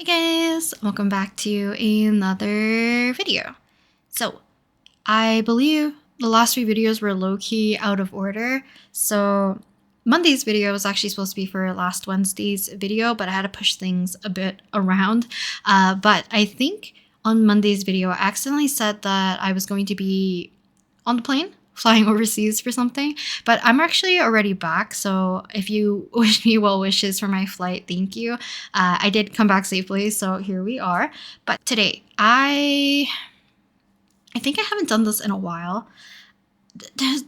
Hey guys, welcome back to another video. So I believe the last three videos were low-key out of order. So Monday's video was actually supposed to be for last Wednesday's video, but I had to push things a bit around. But I think on Monday's video, I accidentally said that I was going to be on the plane flying overseas for something, but I'm actually already back. So if you wish me well wishes for my flight, thank you. I did come back safely, so here we are. But today, I think I haven't done this in a while.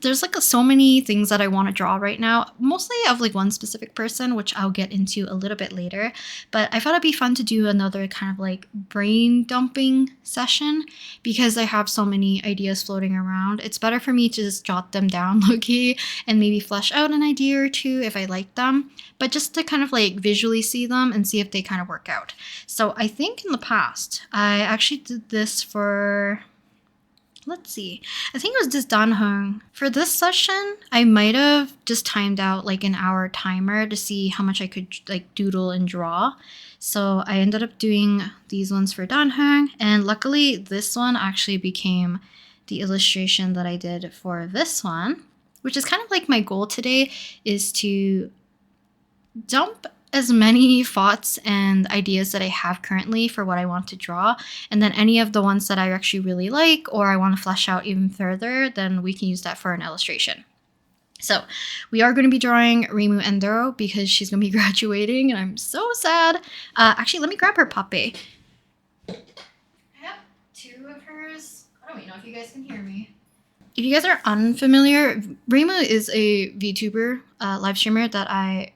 There's like so many things that I want to draw right now, mostly of like one specific person, which I'll get into a little bit later. But I thought it'd be fun to do another kind of like brain dumping session because I have so many ideas floating around. It's better for me to just jot them down low-key and maybe flesh out an idea or two if I like them, but just to kind of like visually see them and see if they kind of work out. So I think in the past, I actually did this for... let's see. I think it was just Danhong. For this session, I might have just timed out like an hour timer to see how much I could like doodle and draw. So I ended up doing these ones for Danhong, and luckily this one actually became the illustration that I did for this one, which is kind of like my goal today, is to dump as many thoughts and ideas that I have currently for what I want to draw, and then any of the ones that I actually really like or I want to flesh out even further, then we can use that for an illustration. So we are going to be drawing Reimu Endoro because she's going to be graduating and I'm so sad. Actually, let me grab her puppy. I have two of hers. I don't even know if you guys can hear me. If you guys are unfamiliar, Reimu is a VTuber live streamer that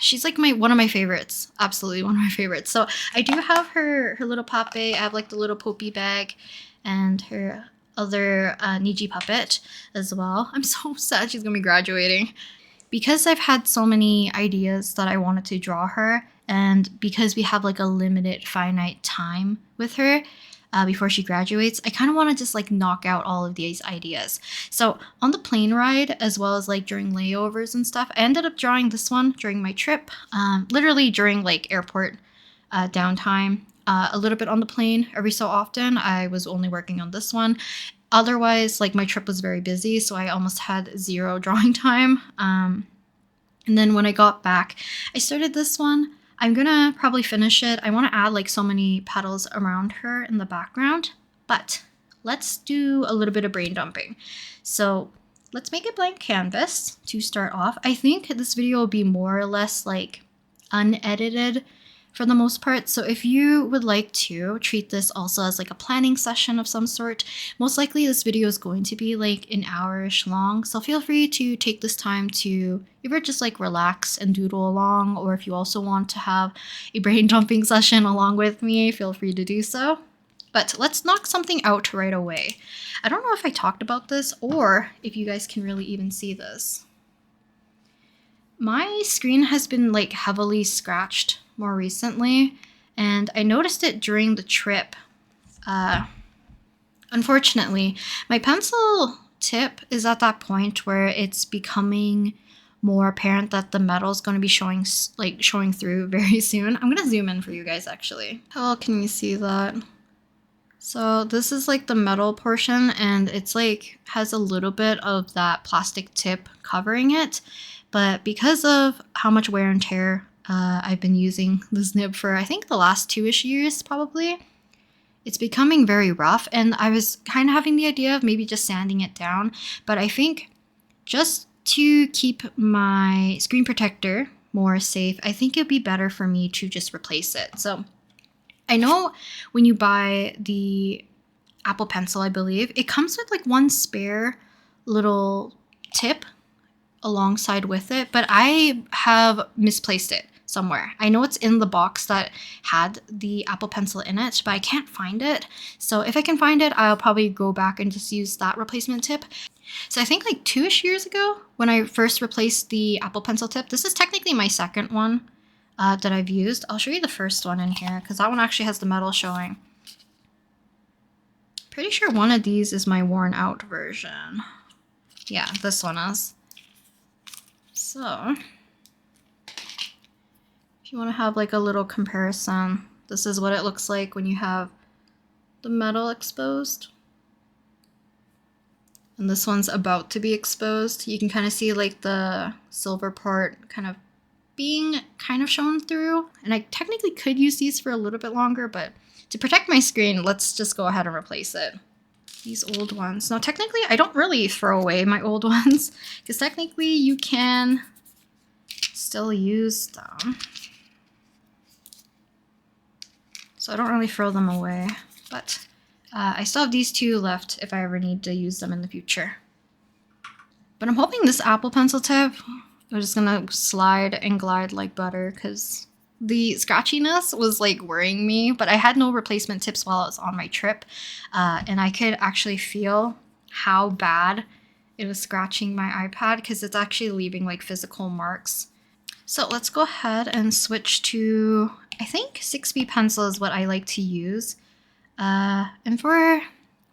she's like one of my favorites. Absolutely one of my favorites. So I do have her little puppet. I have like the little Poppy bag and her other Niji puppet as well. I'm so sad she's gonna be graduating. Because I've had so many ideas that I wanted to draw her, and because we have like a limited finite time with her before she graduates, I kind of want to just like knock out all of these ideas. So on the plane ride, as well as like during layovers and stuff, I ended up drawing this one during my trip, literally during like airport downtime, a little bit on the plane every so often. I was only working on this one. Otherwise, like my trip was very busy, so I almost had zero drawing time. And then when I got back, I started this one. I'm gonna probably finish it. I want to add like so many petals around her in the background, but let's do a little bit of brain dumping. So let's make a blank canvas to start off. I think this video will be more or less like unedited for the most part. So if you would like to treat this also as like a planning session of some sort, most likely this video is going to be like an hour-ish long. So feel free to take this time to either just like relax and doodle along, or if you also want to have a brain dumping session along with me, feel free to do so. But let's knock something out right away. I don't know if I talked about this or if you guys can really even see this. My screen has been like heavily scratched more recently, and I noticed it during the trip. Unfortunately, my pencil tip is at that point where it's becoming more apparent that the metal is going to be showing through very soon. I'm gonna zoom in for you guys actually. How well can you see that? So this is like the metal portion, and it's like has a little bit of that plastic tip covering it, but because of how much wear and tear I've been using this nib for, I think the last 2-ish years probably, it's becoming very rough, and I was kind of having the idea of maybe just sanding it down, but I think just to keep my screen protector more safe, I think it'd be better for me to just replace it. So I know when you buy the Apple Pencil, I believe, it comes with like one spare little tip alongside with it, but I have misplaced it somewhere. I know it's in the box that had the Apple Pencil in it, but I can't find it. So if I can find it, I'll probably go back and just use that replacement tip. So I think like 2-ish years ago when I first replaced the Apple Pencil tip, this is technically my second one that I've used. I'll show you the first one in here because that one actually has the metal showing. Pretty sure one of these is my worn out version. Yeah, this one is. So if you want to have like a little comparison, This is what it looks like when you have the metal exposed. And this one's about to be exposed. You can kind of see like the silver part kind of being kind of shown through. And I technically could use these for a little bit longer, but to protect my screen, let's just go ahead and replace it. These old ones. Now, technically, I don't really throw away my old ones because technically you can still use them. So I don't really throw them away, but I still have these two left if I ever need to use them in the future. But I'm hoping this Apple Pencil tip is just gonna slide and glide like butter because the scratchiness was like worrying me, but I had no replacement tips while I was on my trip, and I could actually feel how bad it was scratching my iPad because it's actually leaving like physical marks. So let's go ahead and switch to, I think 6B pencil is what I like to use. And for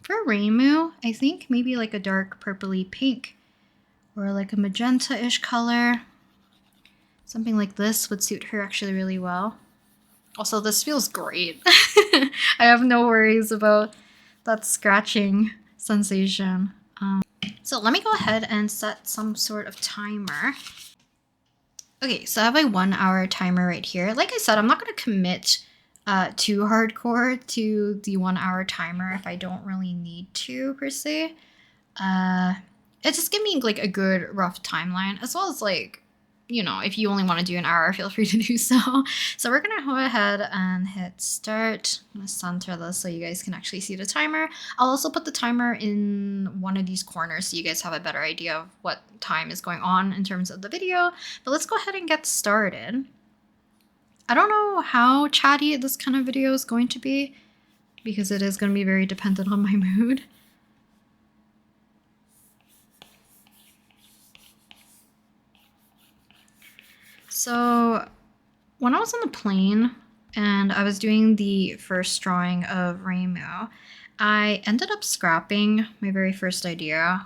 Reimu, I think maybe like a dark purpley pink or like a magenta-ish color. Something like this would suit her actually really well. Also, this feels great. I have no worries about that scratching sensation. So let me go ahead and set some sort of timer. Okay, so I have a 1 hour timer right here. Like I said, I'm not going to commit too hardcore to the 1 hour timer if I don't really need to, per se. It's just give me like a good rough timeline, as well as like, you know, if you only want to do an hour, feel free to do so. So we're gonna go ahead and hit start. I'm gonna center this so you guys can actually see the timer. I'll also put the timer in one of these corners so you guys have a better idea of what time is going on in terms of the video. But let's go ahead and get started. I don't know how chatty this kind of video is going to be because it is going to be very dependent on my mood. So when I was on the plane and I was doing the first drawing of Reimu, I ended up scrapping my very first idea.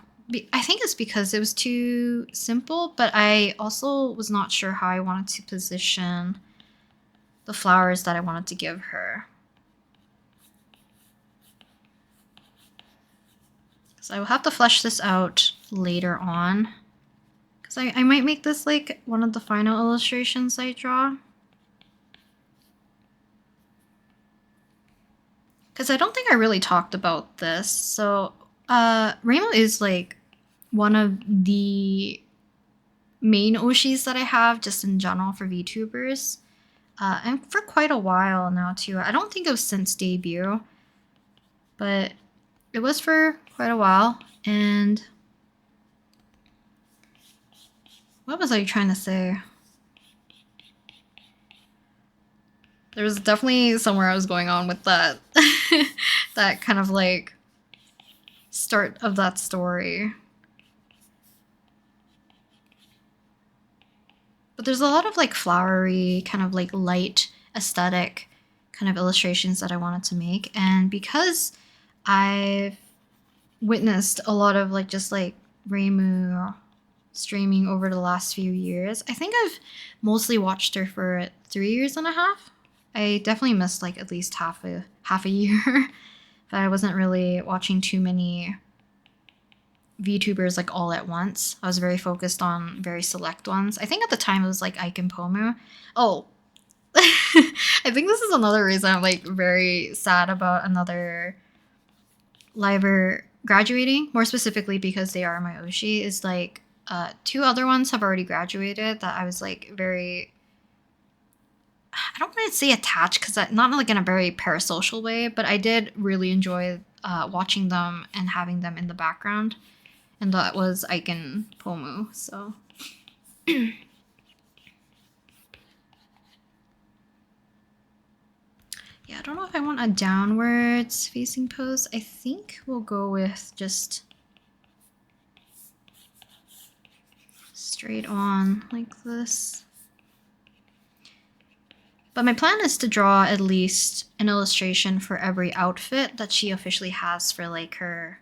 I think it's because it was too simple, but I also was not sure how I wanted to position the flowers that I wanted to give her. So I will have to flesh this out later on. I might make this like one of the final illustrations I draw. Because I don't think I really talked about this. So Reimu is like one of the main Oshis that I have just in general for VTubers. And for quite a while now too. I don't think it was since debut, but it was for quite a while. And what was I trying to say? There was definitely somewhere I was going on with that. That kind of like start of that story. But there's a lot of like flowery, kind of like light aesthetic kind of illustrations that I wanted to make. And because I've witnessed a lot of like just like Reimu streaming over the last few years, I think I've mostly watched her for 3.5 years. I definitely missed like at least half a year, but I wasn't really watching too many VTubers like all at once. I was very focused on very select ones. I think at the time it was like Ike and Pomu. Oh, I think this is another reason I'm like very sad about another liver graduating, more specifically because they are my Oshi, is like 2 other ones have already graduated that I was like very, I don't want to say attached because not like in a very parasocial way, but I did really enjoy watching them and having them in the background. And that was Ike and Pomu, so. Yeah, I don't know if I want a downwards facing pose. I think we'll go with just straight on like this. But my plan is to draw at least an illustration for every outfit that she officially has for like her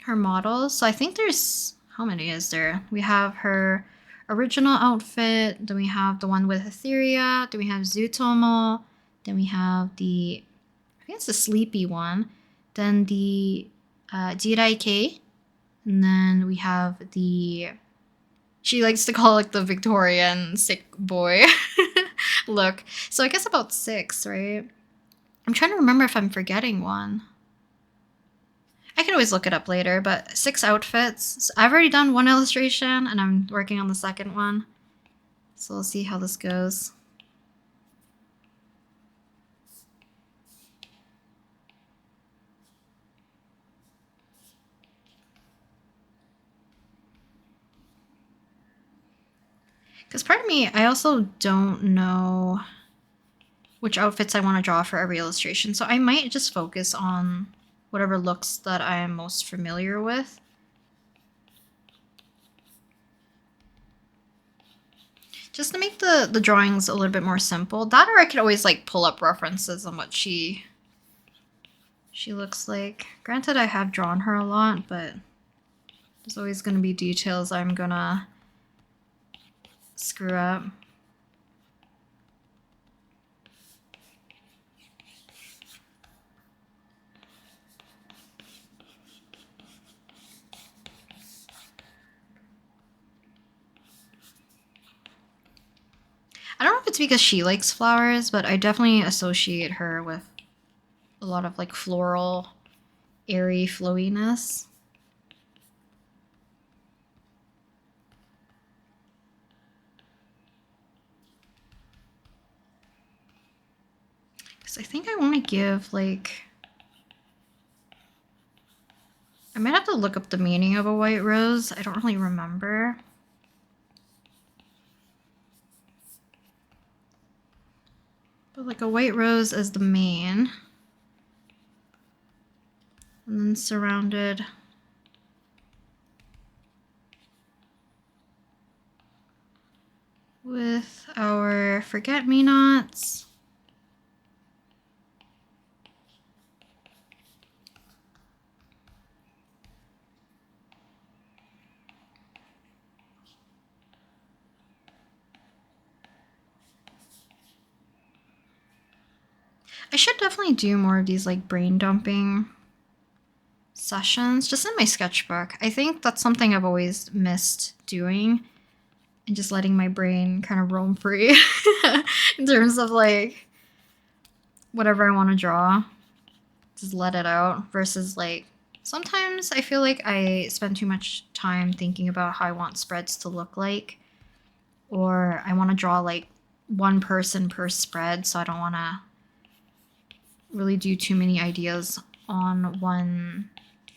models. So I think there's, how many is there? We have her original outfit. Then we have the one with Etheria. Then we have Zutomo. Then we have the, I think it's the sleepy one. Then the Jirai-kei. And then we have the, she likes to call it the Victorian sick boy look. So I guess about 6, right? I'm trying to remember if I'm forgetting one. I can always look it up later, but 6 outfits. So I've already done one illustration and I'm working on the second one. So we'll see how this goes. Because part of me, I also don't know which outfits I want to draw for every illustration. So I might just focus on whatever looks that I am most familiar with. Just to make the drawings a little bit more simple. That, or I could always like pull up references on what she looks like. Granted, I have drawn her a lot, but there's always going to be details I'm gonna screw up. I don't know if it's because she likes flowers, but I definitely associate her with a lot of like floral, airy flowiness. Because I think I want to give like, I might have to look up the meaning of a white rose. I don't really remember. But like a white rose as the main. And then surrounded with our forget-me-nots. I should definitely do more of these like brain dumping sessions just in my sketchbook. I think that's something I've always missed doing, and just letting my brain kind of roam free in terms of like whatever I want to draw. Just let it out versus like sometimes I feel like I spend too much time thinking about how I want spreads to look like, or I want to draw like one person per spread, so I don't want to really do too many ideas on one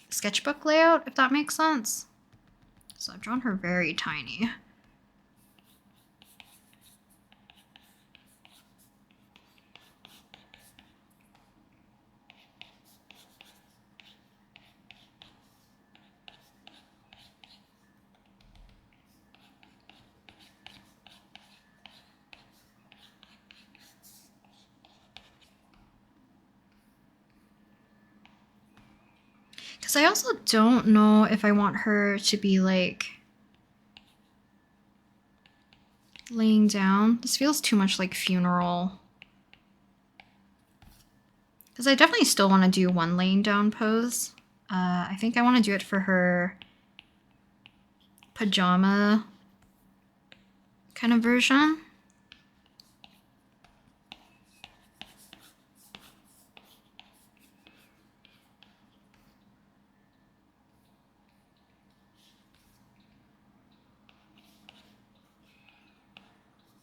sketchbook layout, if that makes sense. So I've drawn her very tiny. Because I also don't know if I want her to be like laying down. This feels too much like funeral. Because I definitely still want to do one laying down pose. I think I want to do it for her pajama kind of version.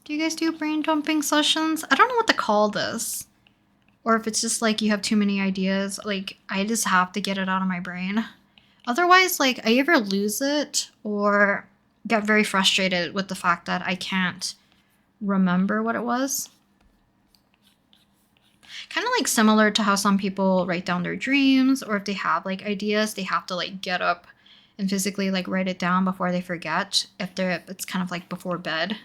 Do you guys do brain dumping sessions? I don't know what to call this. Or if it's just like you have too many ideas, like I just have to get it out of my brain. Otherwise, like I either lose it or get very frustrated with the fact that I can't remember what it was. Kind of like similar to how some people write down their dreams, or if they have like ideas, they have to like get up and physically like write it down before they forget, if it's kind of like before bed.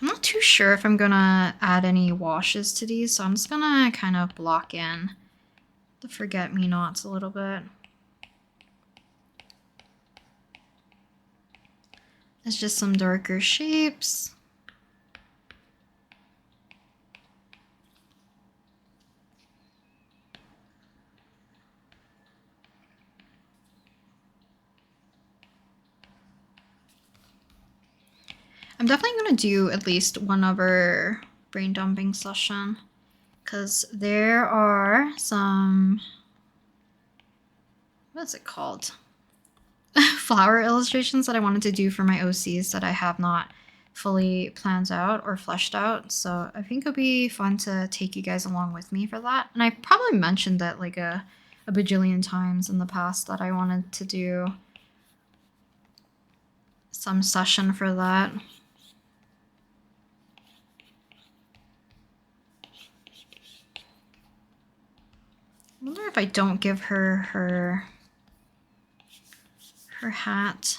I'm not too sure if I'm gonna add any washes to these, so I'm just gonna kind of block in the forget-me-nots a little bit. It's just some darker shapes. I'm definitely going to do at least one other brain dumping session, because there are some, what's it called? Flower illustrations that I wanted to do for my OCs that I have not fully planned out or fleshed out. So I think it'll be fun to take you guys along with me for that. And I probably mentioned that like a bajillion times in the past that I wanted to do some session for that. I wonder if I don't give her her hat.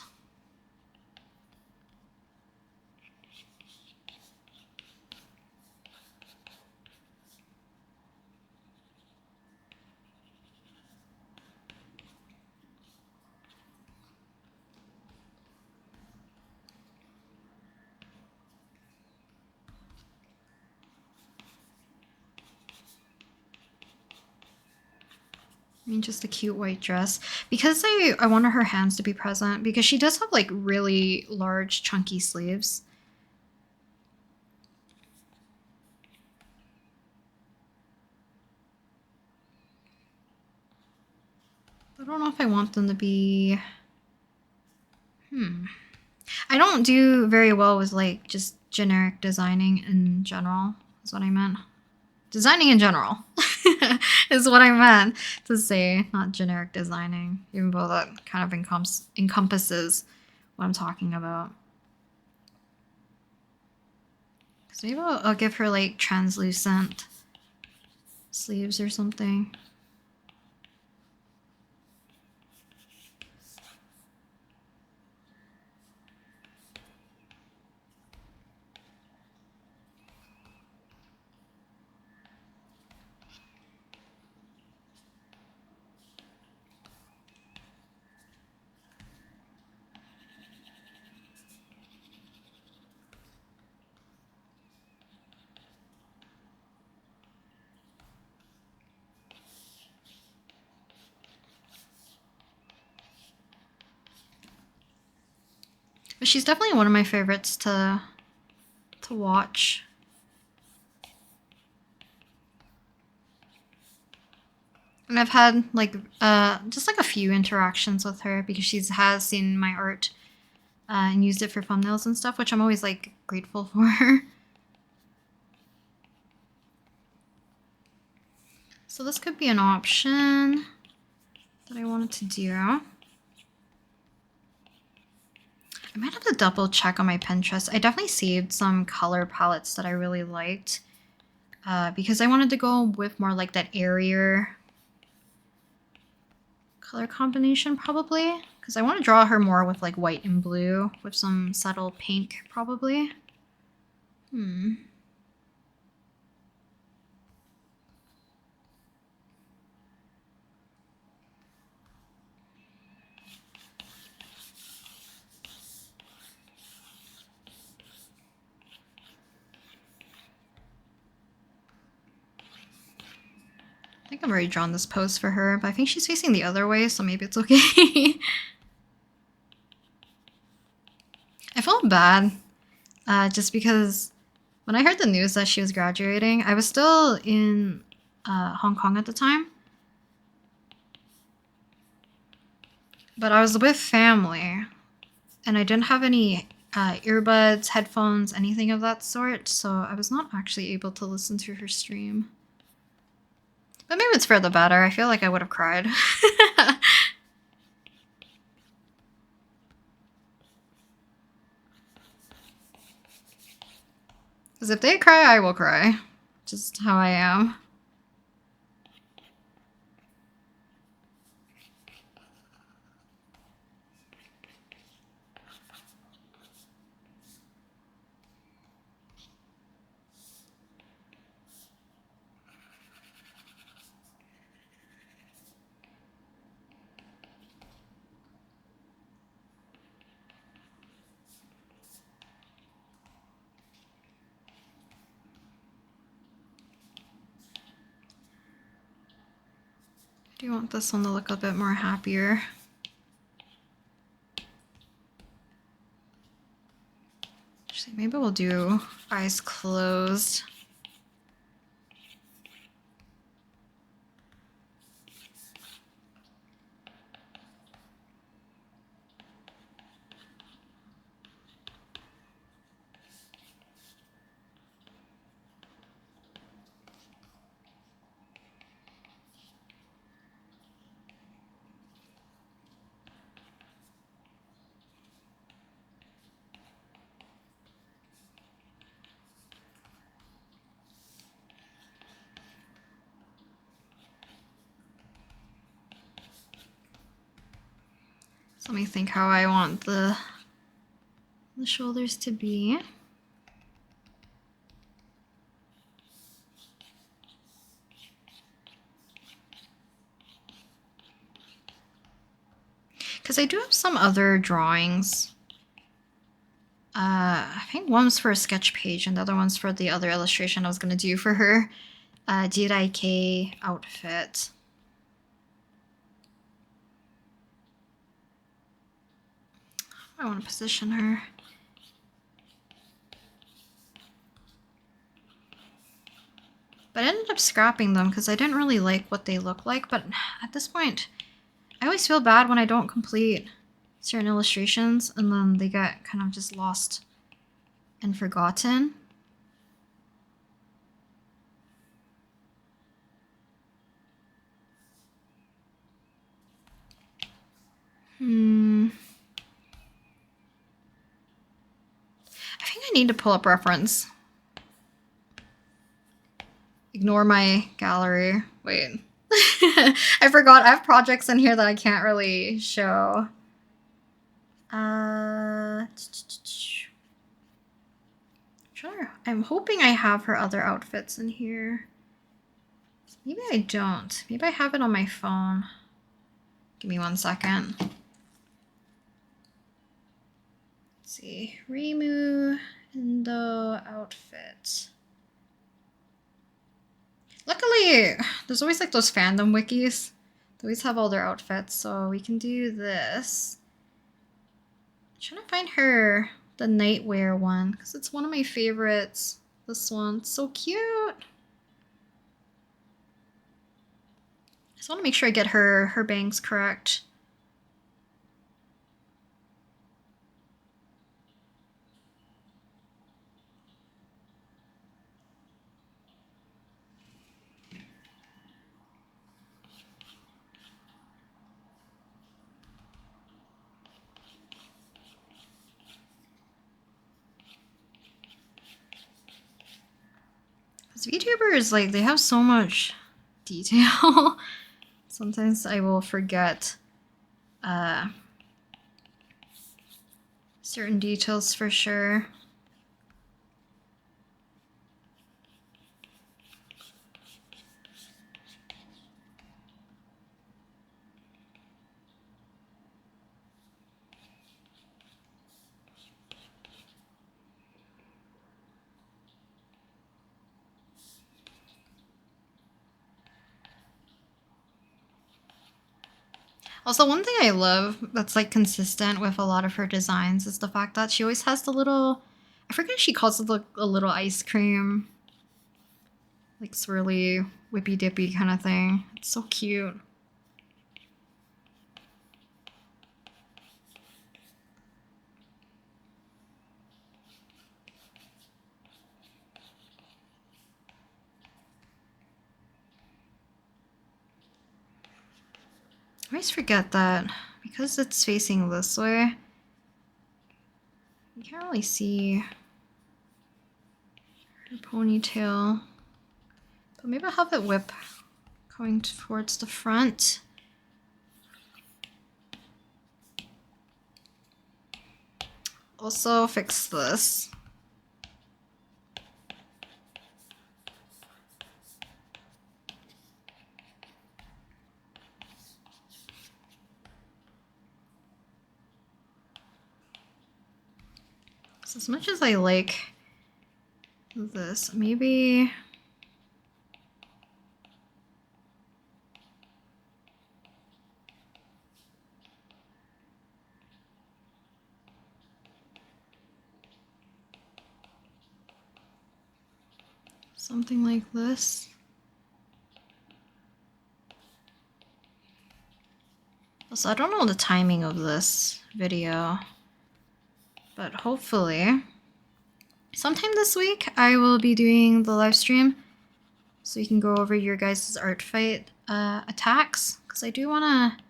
I mean, just a cute white dress. Because I wanted her hands to be present, because she does have like really large chunky sleeves. I don't know if I want them to be... I don't do very well with like just generic designing in general, is what I meant. Designing in general is what I meant to say, not generic designing, even though that kind of encompasses what I'm talking about. So maybe I'll give her like translucent sleeves or something. But she's definitely one of my favorites to watch. And I've had like just like a few interactions with her because she has seen my art and used it for thumbnails and stuff, which I'm always like grateful for. So this could be an option that I wanted to do. I might have to double check on my Pinterest. I definitely saved some color palettes that I really liked because I wanted to go with more like that airier color combination probably, because I want to draw her more with like white and blue with some subtle pink probably. I think I've already drawn this pose for her, but I think she's facing the other way, so maybe it's okay. I felt bad just because when I heard the news that she was graduating, I was still in Hong Kong at the time. But I was with family, and I didn't have any earbuds, headphones, anything of that sort, so I was not actually able to listen to her stream. But maybe it's for the better. I feel like I would have cried. Because if they cry, I will cry. Just how I am. Do you want this one to look a bit more happier? Actually, maybe we'll do eyes closed. So let me think how I want the shoulders to be. Because I do have some other drawings. I think one's for a sketch page and the other one's for the other illustration I was going to do for her Jirai outfit. I want to position her. But I ended up scrapping them because I didn't really like what they look like. But at this point, I always feel bad when I don't complete certain illustrations and then they get kind of just lost and forgotten. I think I need to pull up reference. Ignore my gallery. Wait. I forgot I have projects in here that I can't really show. Sure. I'm hoping I have her other outfits in here. Maybe I don't. Maybe I have it on my phone. Give me 1 second. Let's see. Rimu Indo outfit. Luckily, there's always like those fandom wikis. They always have all their outfits, so we can do this. I'm trying to find her, the nightwear one, because it's one of my favorites. This one, it's so cute. I just want to make sure I get her bangs correct. VTubers, like, they have so much detail. Sometimes I will forget certain details for sure. Also, one thing I love that's like consistent with a lot of her designs is the fact that she always has the little, I forget she calls it a little ice cream, like swirly, whippy dippy kind of thing. It's so cute. I always forget that because it's facing this way, you can't really see her ponytail. But maybe I'll have it whip going towards the front. Also fix this. So as much as I like this, maybe Something like this. Also, I don't know the timing of this video, but hopefully sometime this week I will be doing the live stream so you can go over your guys' art fight attacks, because I do want to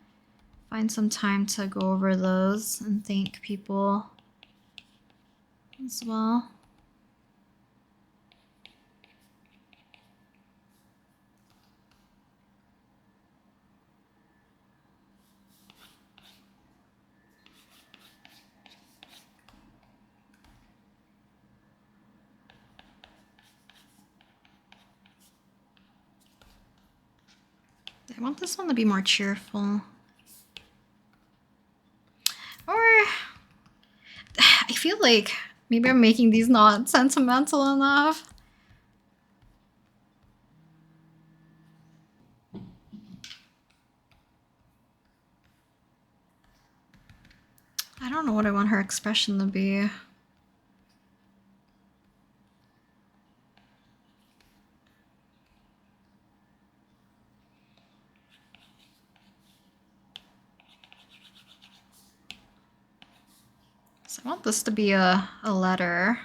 find some time to go over those and thank people as well. I want this one to be more cheerful. Or I feel like maybe I'm making these not sentimental enough. I don't know what I want her expression to be. So I want this to be a letter.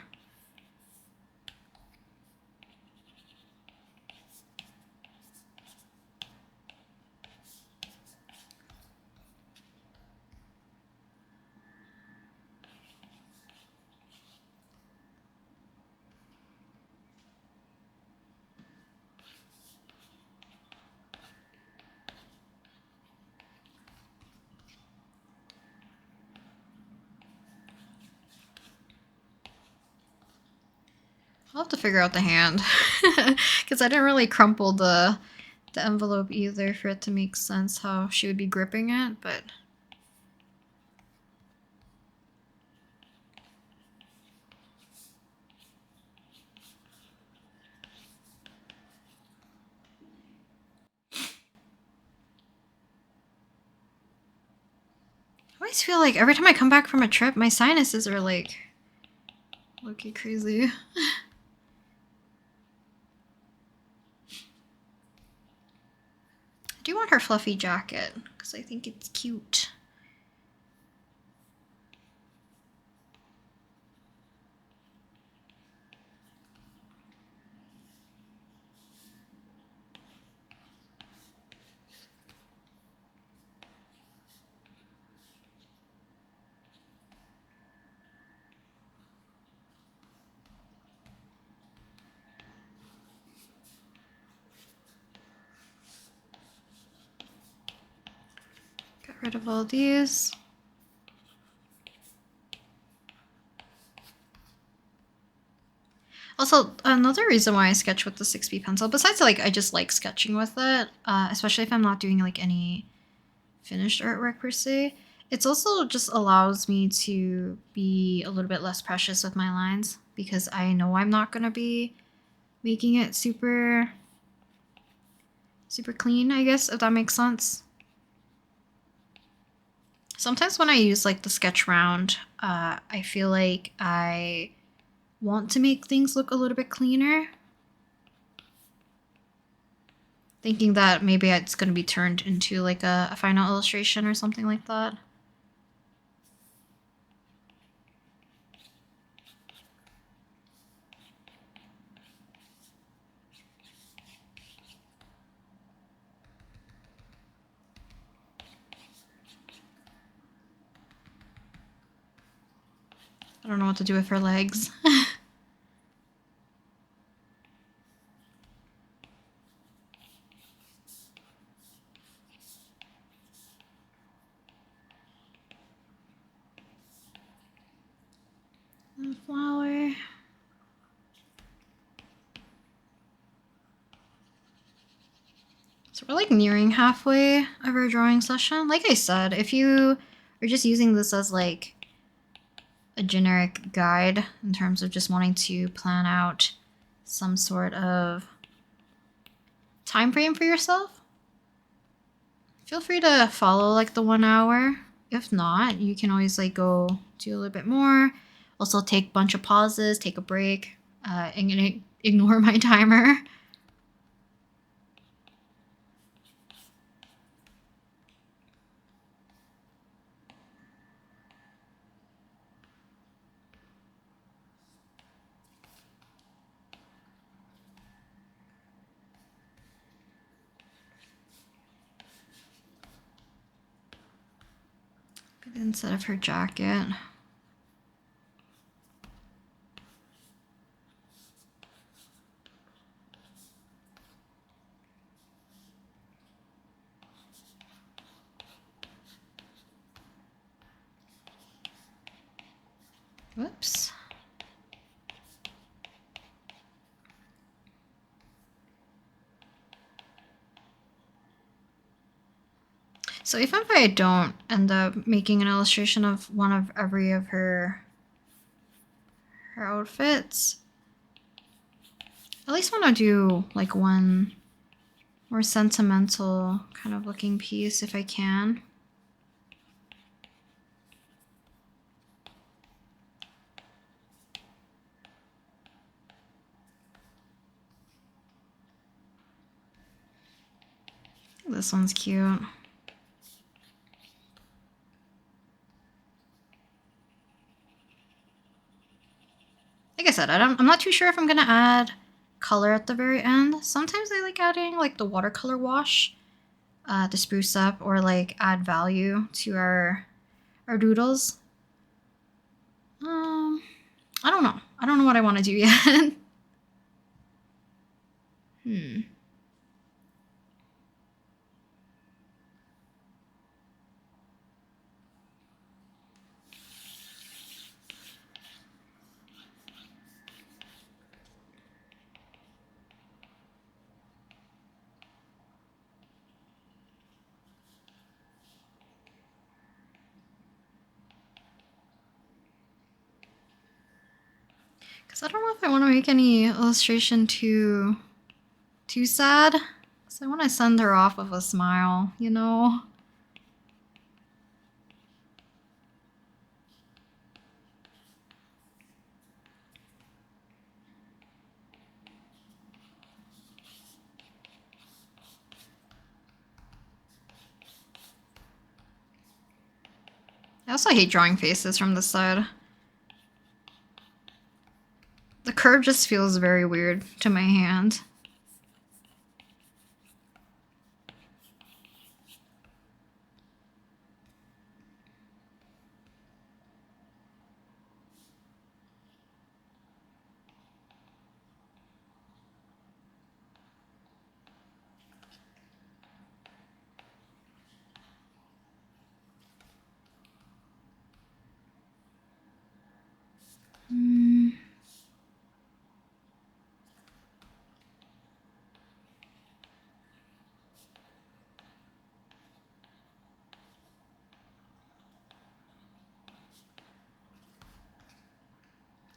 I'll have to figure out the hand because I didn't really crumple the envelope either for it to make sense how she would be gripping it, but I always feel like every time I come back from a trip, my sinuses are like low-key crazy. I do want her fluffy jacket because I think it's cute. Get rid of all these. Also, another reason why I sketch with the 6B pencil, besides like I just like sketching with it, especially if I'm not doing like any finished artwork per se, it's also just allows me to be a little bit less precious with my lines because I know I'm not gonna be making it super clean, I guess, if that makes sense. Sometimes when I use like the sketch round, I feel like I want to make things look a little bit cleaner, thinking that maybe it's going to be turned into like a final illustration or something like that. I don't know what to do with her legs. And flower. So we're like nearing halfway of our drawing session. Like I said, if you are just using this as like a generic guide in terms of just wanting to plan out some sort of time frame for yourself, feel free to follow like the 1 hour. If not, you can always like go do a little bit more. Also take a bunch of pauses, take a break, and ignore my timer. Instead of her jacket. Whoops. So even if I don't end up making an illustration of one of every of her outfits, at least want to do like one more sentimental kind of looking piece if I can. This one's cute. Like I said, I'm not too sure if I'm gonna add color at the very end. Sometimes I like adding like the watercolor wash to spruce up or like add value to our doodles. I don't know. I don't know what I want to do yet. Because I don't know if I want to make any illustration too sad. So I want to send her off with a smile, you know? I also hate drawing faces from this side. The curve just feels very weird to my hand.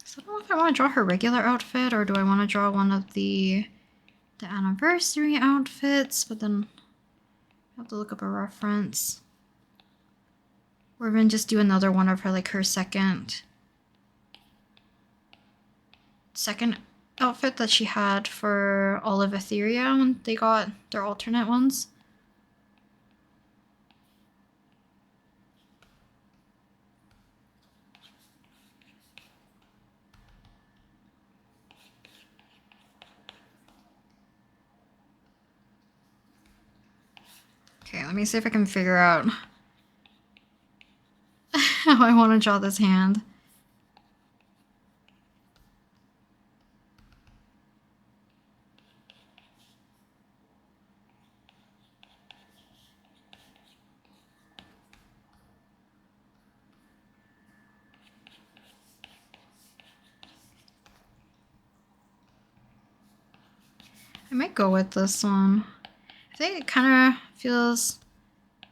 So I don't know if I want to draw her regular outfit or do I want to draw one of the anniversary outfits, but then I have to look up a reference. Or even just do another one of her, like her second outfit that she had for all of Etheria when they got their alternate ones. Okay, let me see if I can figure out how I want to draw this hand. I might go with this one. I think it kind of feels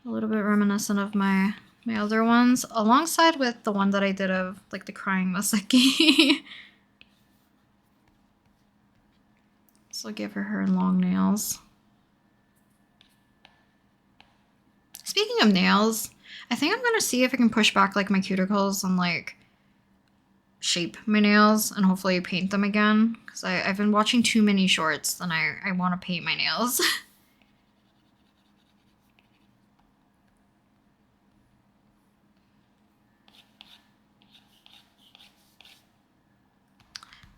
a little bit reminiscent of my other ones, alongside with the one that I did of like the crying Masaki. So I'll give her long nails. Speaking of nails, I think I'm gonna see if I can push back like my cuticles and like shape my nails and hopefully paint them again, because I've been watching too many shorts and I want to paint my nails.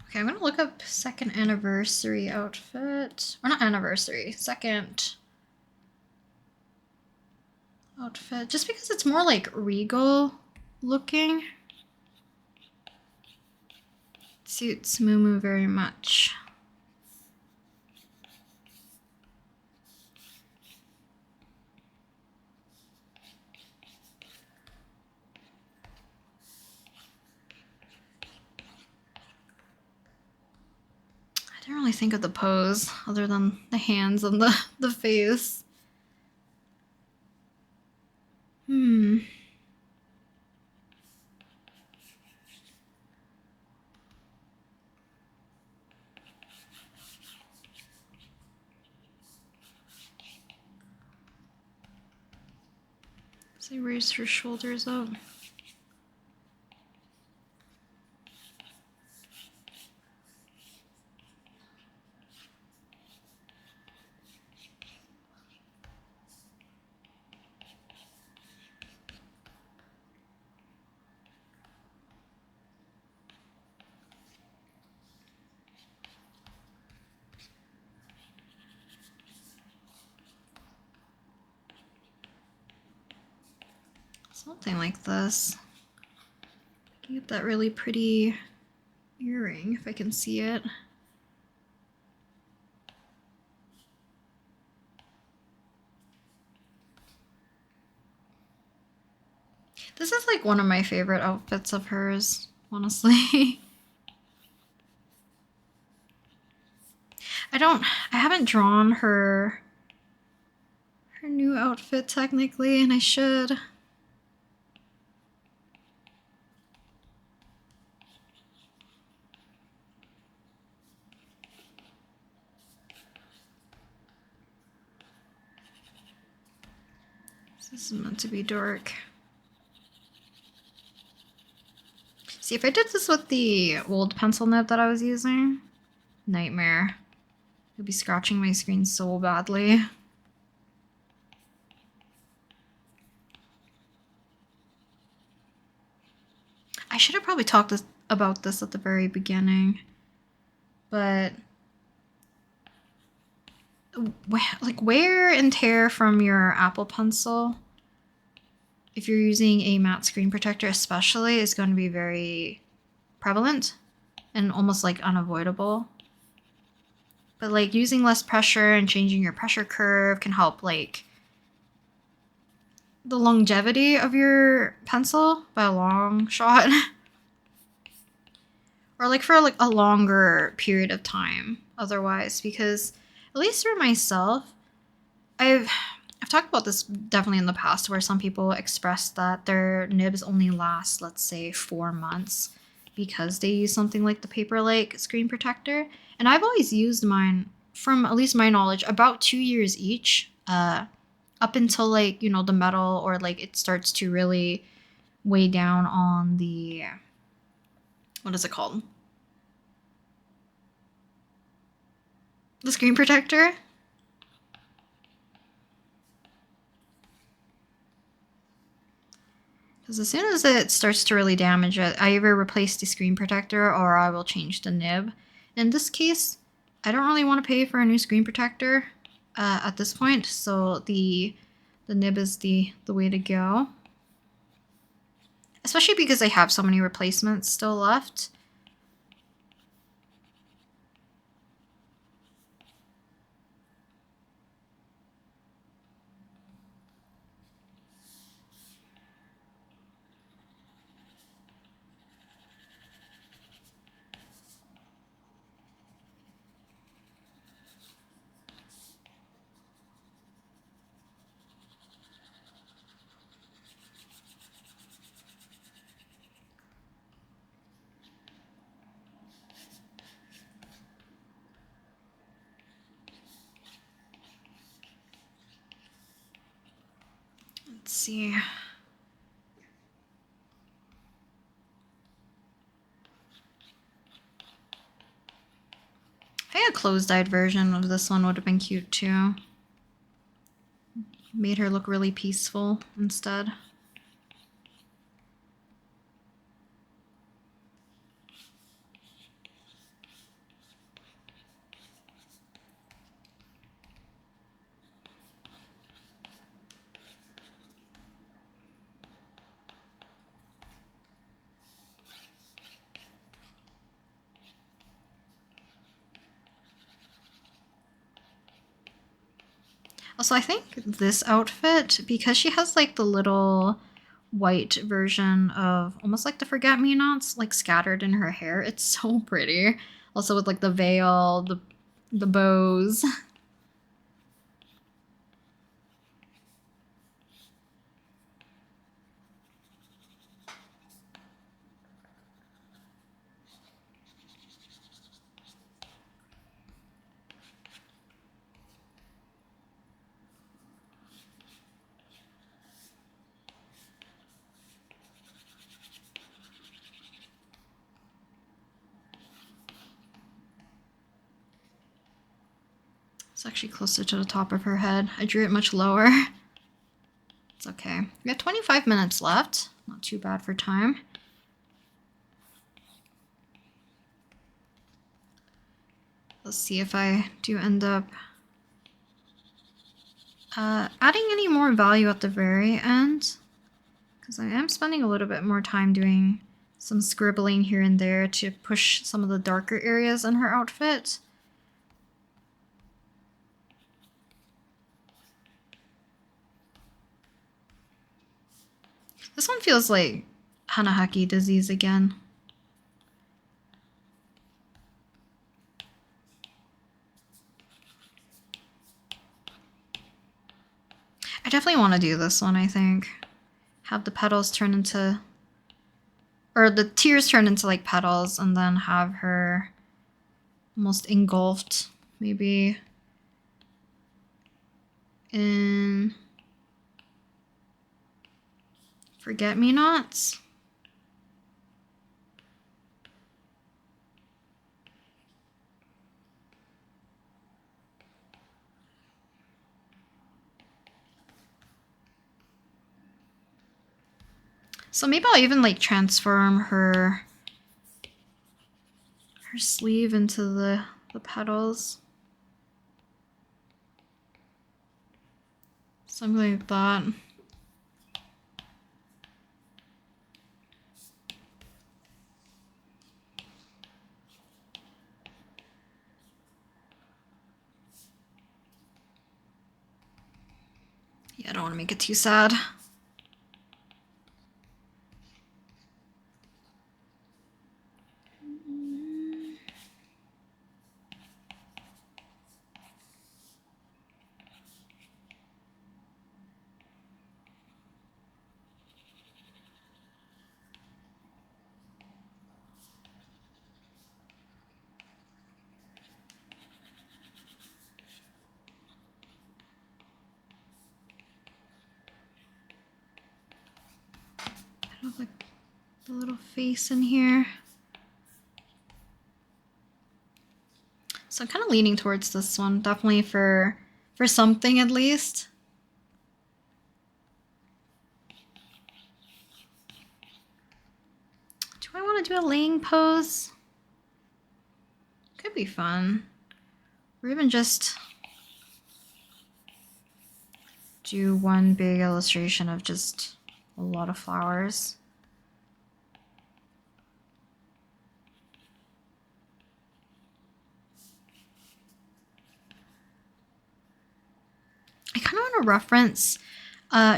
Okay, I'm gonna look up second anniversary outfit. Or not anniversary, second outfit. Just because it's more like regal looking. Suits Moo very much. I didn't really think of the pose other than the hands and the face. So raise her shoulders up. Something like this. Get that really pretty earring if I can see it. This is like one of my favorite outfits of hers, honestly. I haven't drawn her new outfit technically, and I should. This is meant to be dark. See, if I did this with the old pencil nib that I was using, nightmare. I'd be scratching my screen so badly. I should have probably talked about this at the very beginning, but like wear and tear from your Apple Pencil, if you're using a matte screen protector especially, is going to be very prevalent and almost like unavoidable. But like using less pressure and changing your pressure curve can help like the longevity of your pencil by a long shot. Or like for like a longer period of time otherwise, because at least for myself, I've talked about this definitely in the past, where some people express that their nibs only last, let's say, 4 months because they use something like the Paper-Like screen protector. And I've always used mine, from at least my knowledge, about 2 years each, up until like, you know, the metal or like it starts to really weigh down on the, what is it called? The screen protector. Because as soon as it starts to really damage it, I either replace the screen protector or I will change the nib. In this case, I don't really want to pay for a new screen protector at this point, so the nib is the way to go. Especially because I have so many replacements still left. Let's see. closed-eyed version of this one would have been cute too. Made her look really peaceful instead. Also, I think this outfit, because she has like the little white version of almost like the forget-me-nots like scattered in her hair, it's so pretty. Also with like the veil, the bows. It's actually closer to the top of her head. I drew it much lower. It's okay. We have 25 minutes left. Not too bad for time. Let's see if I do end up adding any more value at the very end, because I am spending a little bit more time doing some scribbling here and there to push some of the darker areas in her outfit. This one feels like Hanahaki disease again. I definitely want to do this one, I think. Have the petals turn into... or the tears turn into like petals, and then have her almost engulfed, maybe in forget-me-nots. So maybe I'll even like transform her sleeve into the petals. Something like that. Yeah, I don't want to make it too sad. I have like the little face in here. So I'm kind of leaning towards this one, definitely for something at least. Do I want to do a laying pose? Could be fun. Or even just do one big illustration of just a lot of flowers. I kind of want to reference,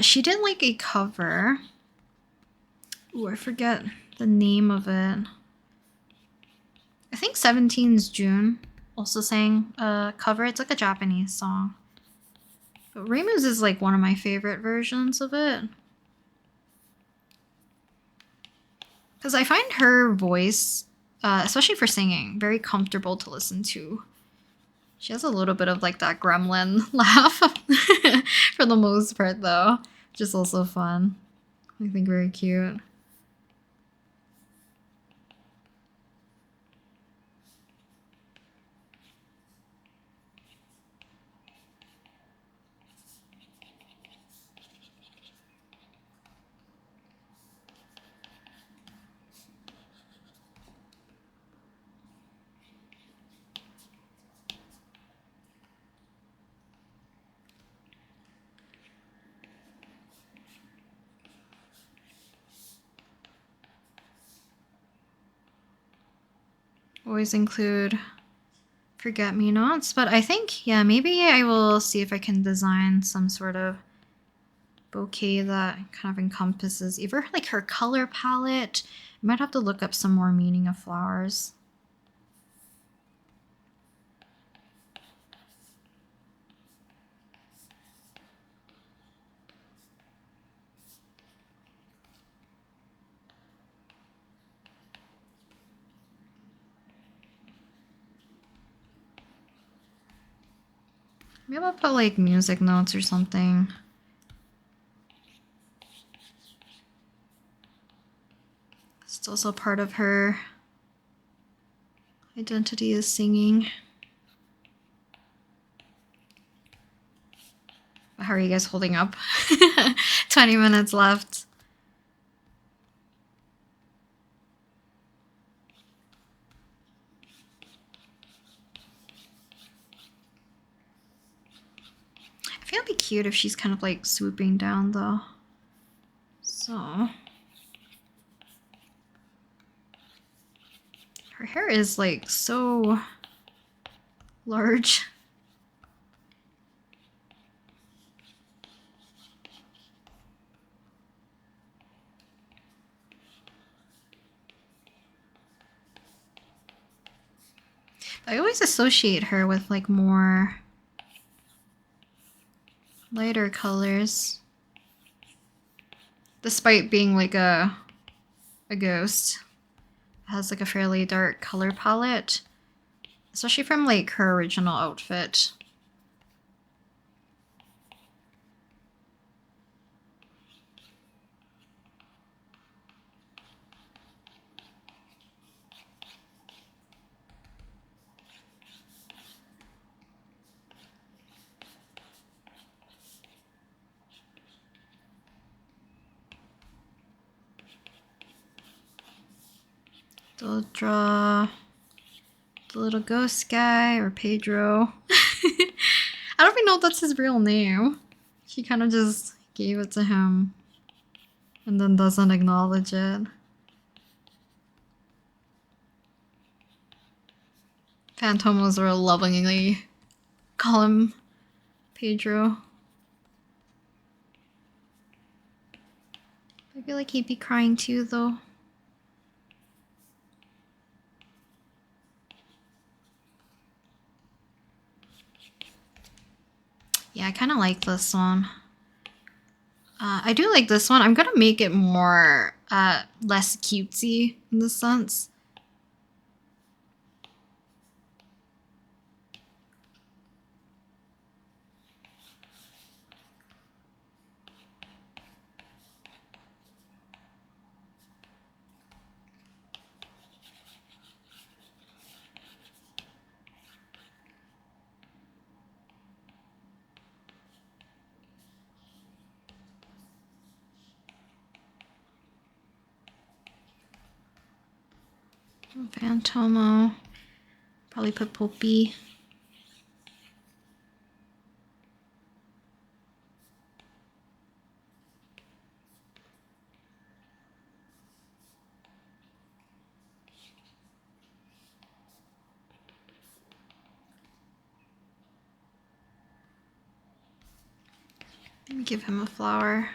she did like a cover. Ooh, I forget the name of it. I think 17's June also sang a cover. It's like a Japanese song. But Reimu's is like one of my favorite versions of it. Because I find her voice, especially for singing, very comfortable to listen to. She has a little bit of like that gremlin laugh for the most part though, which is also fun. I think very cute. Always include forget-me-nots, but I think, yeah, maybe I will see if I can design some sort of bouquet that kind of encompasses either like her color palette. I might have to look up some more meaning of flowers. Maybe I'll put like music notes or something. It's also part of her identity is singing. How are you guys holding up? 20 minutes left. I feel it'd be cute if she's kind of like swooping down though. So her hair is like so large. I always associate her with like more lighter colors, despite being like a ghost. It has like a fairly dark color palette, especially from like her original outfit. They'll draw the little ghost guy or Pedro. I don't even know if that's his real name. She kind of just gave it to him and then doesn't acknowledge it. Phantomos will lovingly call him Pedro. I feel like he'd be crying too, though. Yeah, I kind of like this one. I do like this one. I'm gonna make it more, less cutesy in this sense. Phantomo. Probably put Poppy. Let me give him a flower.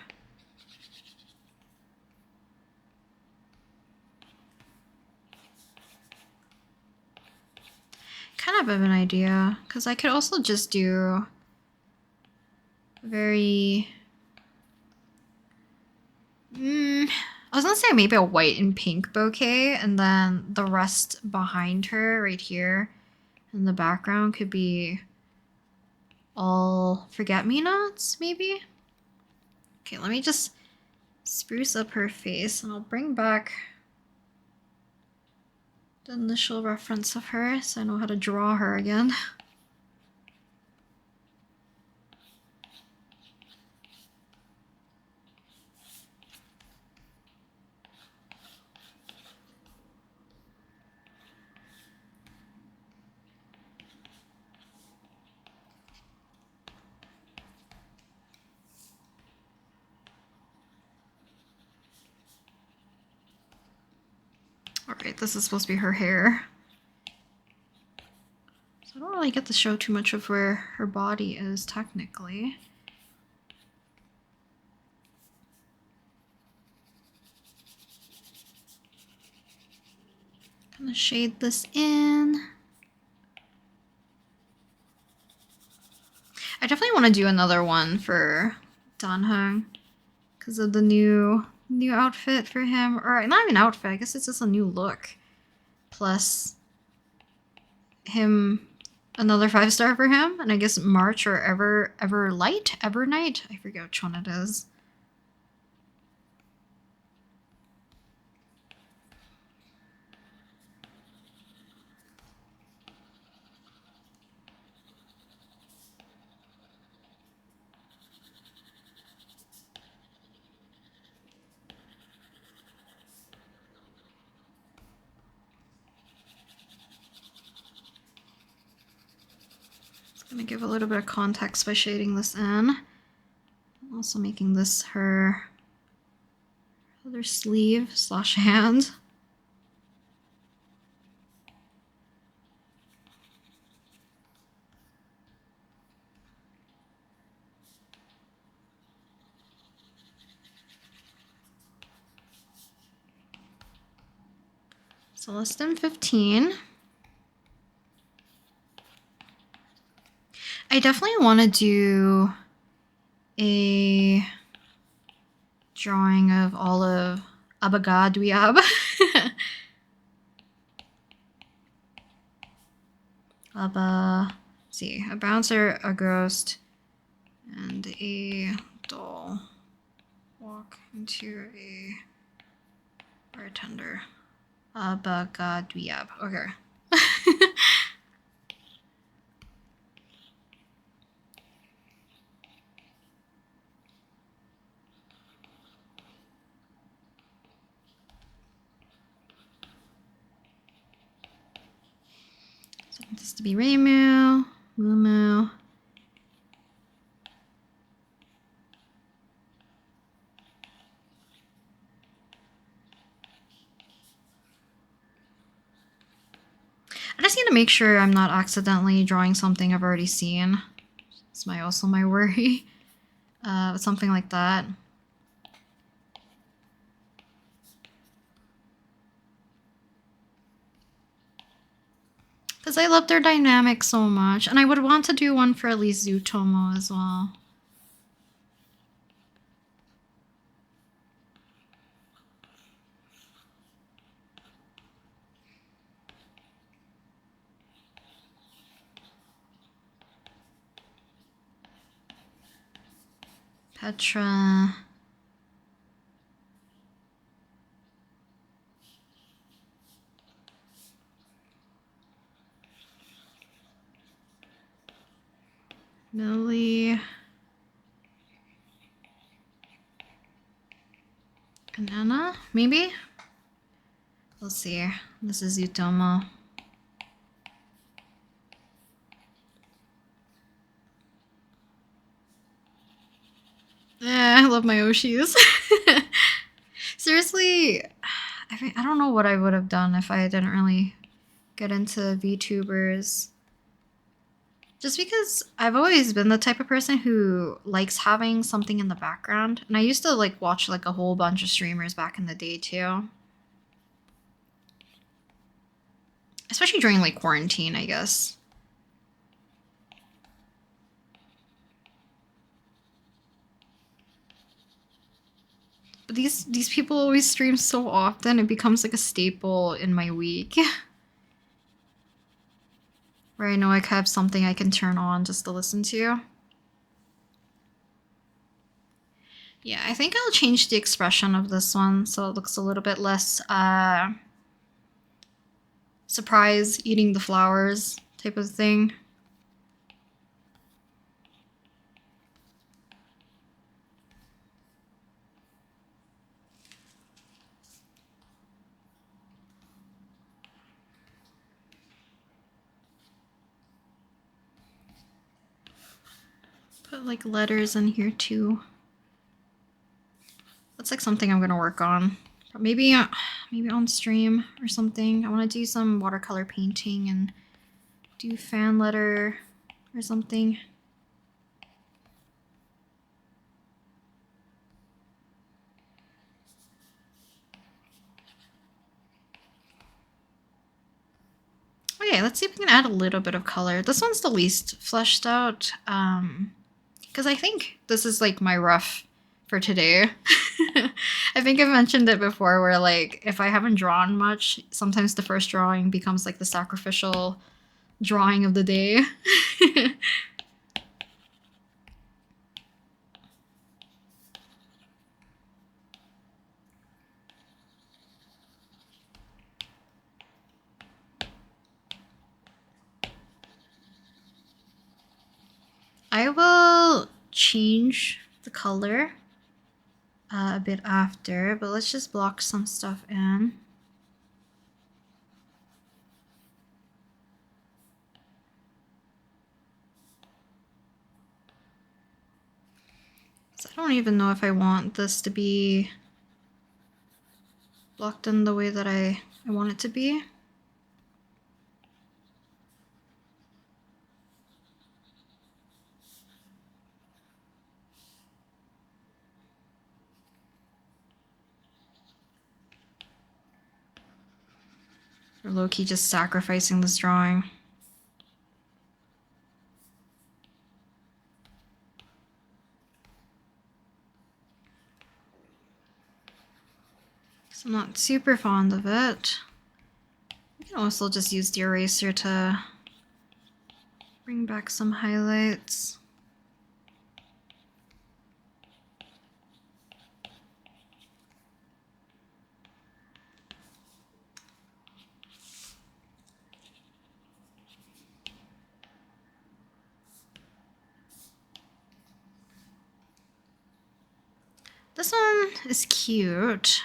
Kind of have an idea, because I could also just do very... I was gonna say maybe a white and pink bouquet, and then the rest behind her right here in the background could be all forget-me-nots, maybe? Okay, let me just spruce up her face, and I'll bring back the initial reference of her so I know how to draw her again. Alright, this is supposed to be her hair. really get to show too much of where her body is technically. Gonna shade this in. I definitely want to do another one for Danheng because of the new outfit for him, or not even outfit. I guess it's just a new look. Plus, him, another 5-star for him, and I guess March or Evernight. I forget which one it is. Gonna give a little bit of context by shading this in. Also making this her other sleeve / hand. So less than 15. I definitely want to do a drawing of all of Abagadwiab. Let's see, a bouncer, a ghost, and a doll walk into a bartender. Abagadwiab. Okay. So this to be Reimu, Mumu. I just need to make sure I'm not accidentally drawing something I've already seen. It's also my worry. Something like that. Because I love their dynamic so much. And I would want to do one for at least Zutomo as well. Petra. Millie. And Anna, maybe? Let's see. This is Yutomo. I love my Oshis. Seriously, I don't know what I would have done if I didn't really get into VTubers. Just because I've always been the type of person who likes having something in the background. And I used to like watch like a whole bunch of streamers back in the day too. Especially during like quarantine, I guess. But these people always stream so often, it becomes like a staple in my week. Where I know I have something I can turn on just to listen to. Yeah, I think I'll change the expression of this one so it looks a little bit less surprise eating the flowers type of thing. Put like letters in here too. That's like something I'm gonna work on. Maybe on stream or something. I want to do some watercolor painting and do fan letter or something. Okay, let's see if we can add a little bit of color. This one's the least fleshed out, because I think this is like my rough for today. I think I've mentioned it before where like if I haven't drawn much, sometimes the first drawing becomes like the sacrificial drawing of the day. I will change the color a bit after, but let's just block some stuff in. So I don't even know if I want this to be blocked in the way that I want it to be. Or low-key just sacrificing this drawing. So I'm not super fond of it. You can also just use the eraser to bring back some highlights. This one is cute.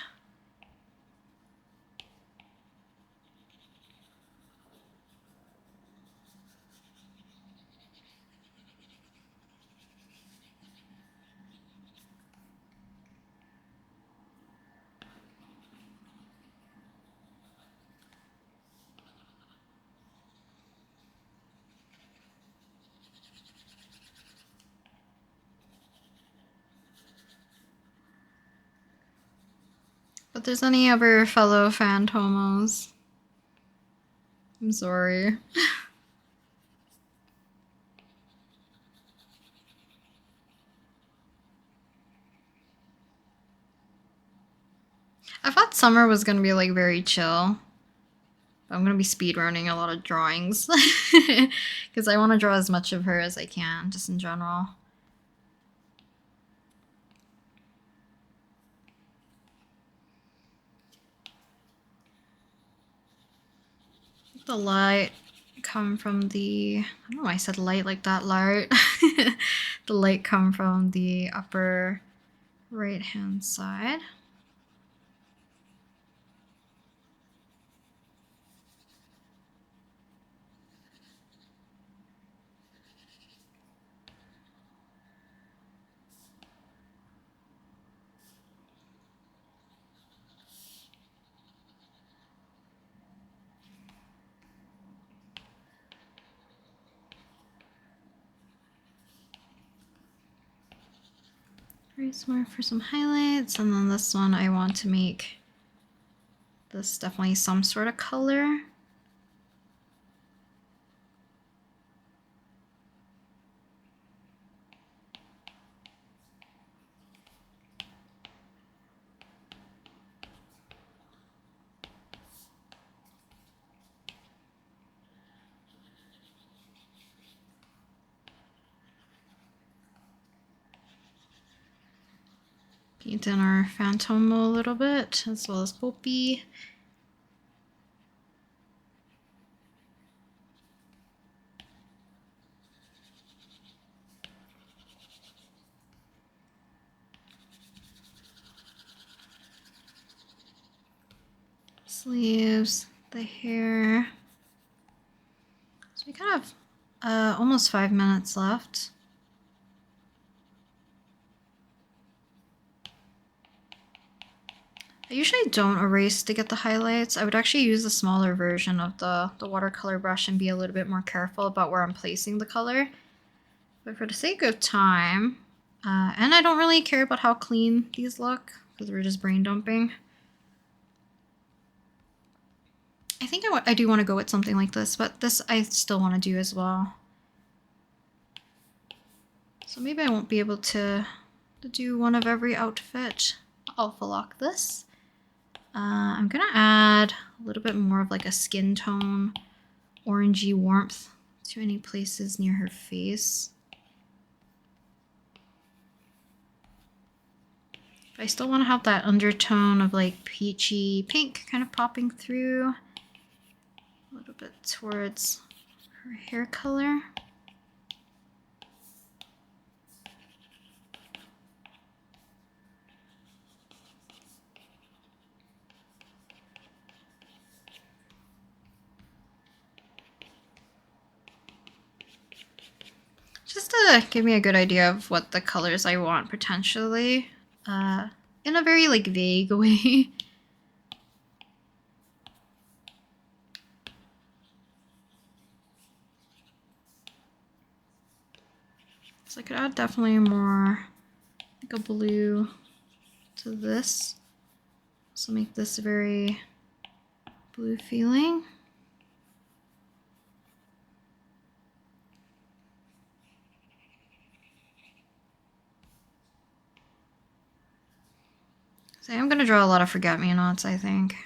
But there's any other fellow Phantomos. I'm sorry. I thought summer was gonna be like very chill. But I'm gonna be speedrunning a lot of drawings. Because I want to draw as much of her as I can, just in general. The light come from the, I don't know why I said light like that, light. The light come from the upper right hand side. Erase more for some highlights, and then this one I want to make this definitely some sort of color. Paint in our Phantomo a little bit, as well as Hopi. Sleeves, the hair. So we kind of almost 5 minutes left. I usually don't erase to get the highlights. I would actually use a smaller version of the watercolor brush and be a little bit more careful about where I'm placing the color. But for the sake of time, and I don't really care about how clean these look because we're just brain dumping. I think I do want to go with something like this, but this I still want to do as well. So maybe I won't be able to do one of every outfit. I'll lock this. I'm gonna add a little bit more of like a skin tone, orangey warmth to any places near her face. But I still want to have that undertone of like peachy pink kind of popping through a little bit towards her hair color. Just to give me a good idea of what the colors I want potentially, in a very like vague way. So I could add definitely more like a blue to this. So make this very blue feeling. So I'm gonna draw a lot of forget-me-nots, I think.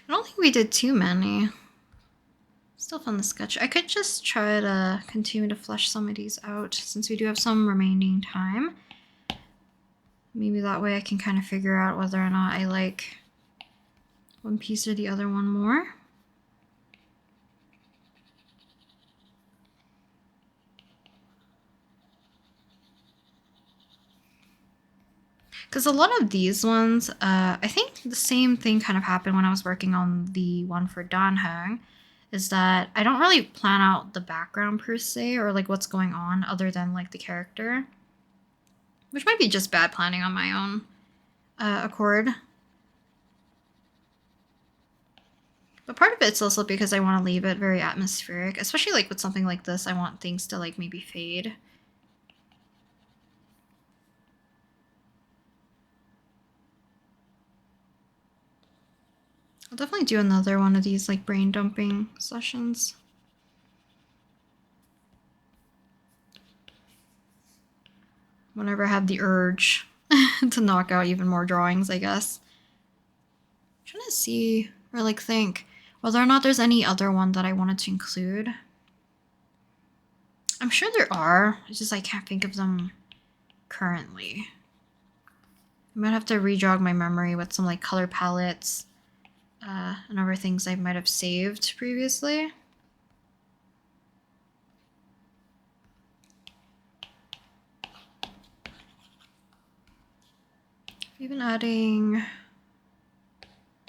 I don't think we did too many. Still fun to sketch. I could just try to continue to flesh some of these out since we do have some remaining time. Maybe that way I can kind of figure out whether or not I like one piece or the other one more. Because a lot of these ones, I think the same thing kind of happened when I was working on the one for Dan Heng, is that I don't really plan out the background per se or like what's going on other than like the character, which might be just bad planning on my own accord. But part of it's also because I want to leave it very atmospheric, especially like with something like this. I want things to like maybe fade. I'll definitely do another one of these like brain dumping sessions. Whenever I have the urge to knock out even more drawings, I guess. I'm trying to see or like think whether or not there's any other one that I wanted to include. I'm sure there are, it's just I can't think of them currently. I might have to re-jog my memory with some like color palettes and other things I might have saved previously. Even adding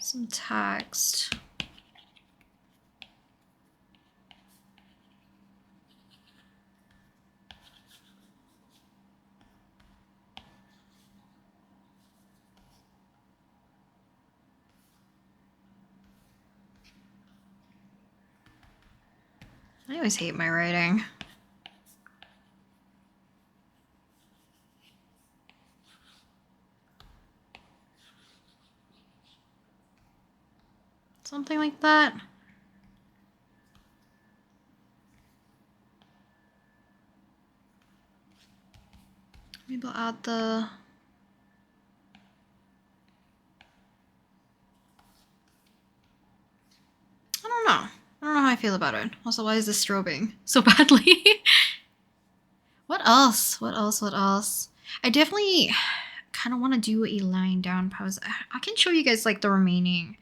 some text. I always hate my writing. Something like that. Maybe I'll add the... I don't know. I don't know how I feel about it. Also, why is this strobing so badly? What else? What else? What else? I definitely kind of want to do a line down pose. I can show you guys like the remaining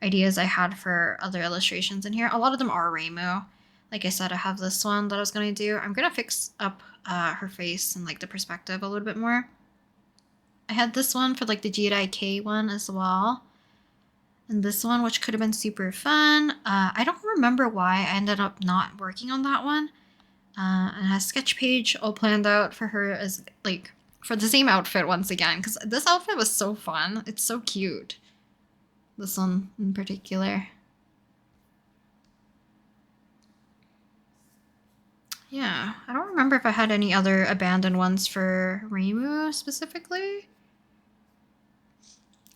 ideas I had for other illustrations in here. A lot of them are Reimu. Like I said, I have this one that I was going to do. I'm going to fix up her face and like the perspective a little bit more. I had this one for like the JIK one as well. And this one, which could have been super fun. I don't remember why I ended up not working on that one. And has sketch page all planned out for her as like for the same outfit once again, because this outfit was so fun. It's so cute. This one in particular. Yeah, I don't remember if I had any other abandoned ones for Reimu specifically.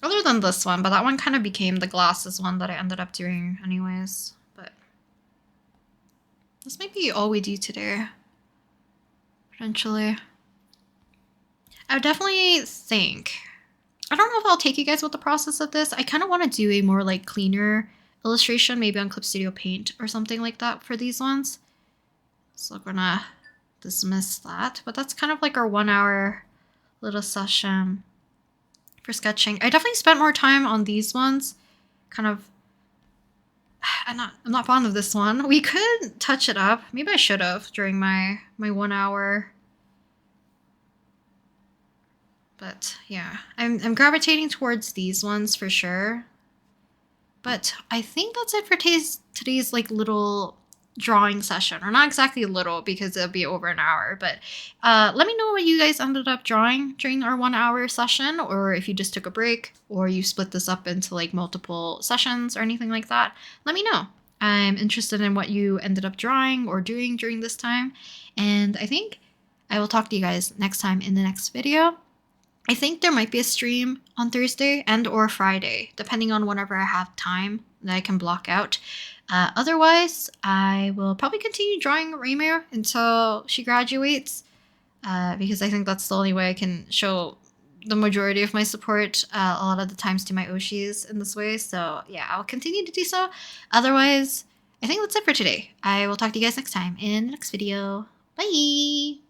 Other than this one, but that one kind of became the glasses one that I ended up doing anyways. But this might be all we do today. Potentially. I would definitely think. I don't know if I'll take you guys with the process of this. I kind of want to do a more like cleaner illustration, maybe on Clip Studio Paint or something like that for these ones. So I'm gonna dismiss that. But that's kind of like our 1 hour little session for sketching. I definitely spent more time on these ones. Kind of I'm not fond of this one. We could touch it up. Maybe I should have during my 1 hour. But yeah, I'm gravitating towards these ones for sure. But I think that's it for today's like little drawing session, or not exactly little because it'll be over an hour. But let me know what you guys ended up drawing during our 1 hour session, or if you just took a break, or you split this up into like multiple sessions or anything like that. Let me know. I'm interested in what you ended up drawing or doing during this time. And I think I will talk to you guys next time in the next video. I think there might be a stream on Thursday and or Friday, depending on whenever I have time that I can block out. Otherwise, I will probably continue drawing Reimu until she graduates, because I think that's the only way I can show the majority of my support a lot of the times to my Oshis in this way. So yeah, I'll continue to do so. Otherwise, I think that's it for today. I will talk to you guys next time in the next video. Bye!